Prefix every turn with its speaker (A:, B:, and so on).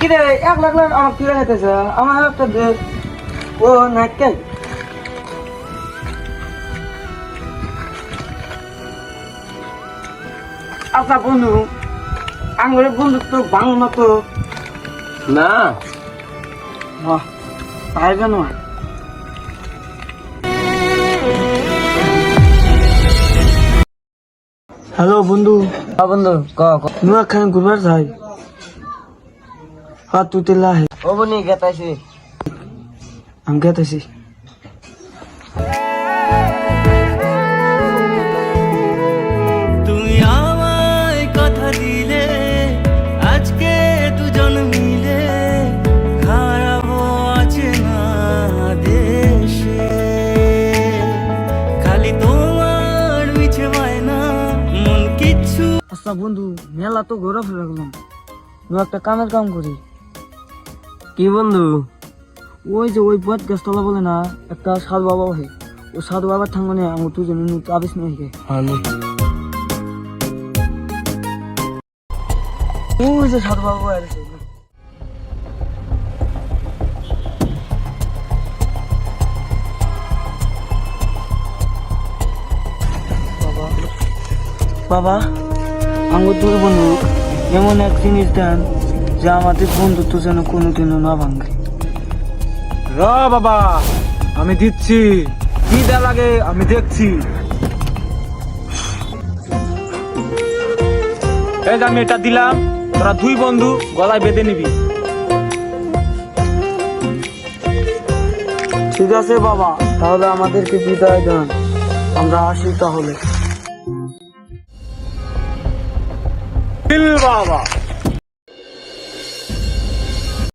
A: কি রে 1 লাখ আমার কি লাগাইতেছে আমার একটা দে ও না কে আচ্ছা বন্ধু আঙ্গুরে বন্ধুত্ব ভাঙো না তো
B: না
A: পাইবে না হ্যালো বন্ধু
B: বন্ধু
A: নুয়াখালী ঘুরবার যাই তুই তেলা হে
B: ও বনি গেতাইছি
A: আমি গেতেছি
C: তুমি আমায় কথা দিলে আজকে দুজন মিলে খারাপও আছে না দেশে খালি তোমার মিছে বায়না মন কিচ্ছু
A: আচ্ছা বন্ধু মেলা তো ঘোরা ফেরা গেলাম একটা কামের কাম করি
B: কি বন্ধু
A: ওই যে ওই বট গাছতলা বলে না একটা সাধু বাবা হয় ও সাধু বাবার ঠাঙ্গনে আমার দুজন আবিস নিয়ে ওই যে সাধু বাবা আছে বাবা আঙ্গুর দুই বন্ধু এমন এক জিনিস দেন যে আমাদের বন্ধুত্ব যেন কোনোদিনও না ভাঙে
D: বাবা আমি দিচ্ছি কি দেয়া লাগে আমি দেখছি এই যে আমি এটা দিলাম তোরা দুই বন্ধু গলায় বেঁধে নিবি
A: ঠিক আছে বাবা তাহলে আমাদেরকে বিদায় দেন আমরা আসি তাহলে
D: বাবা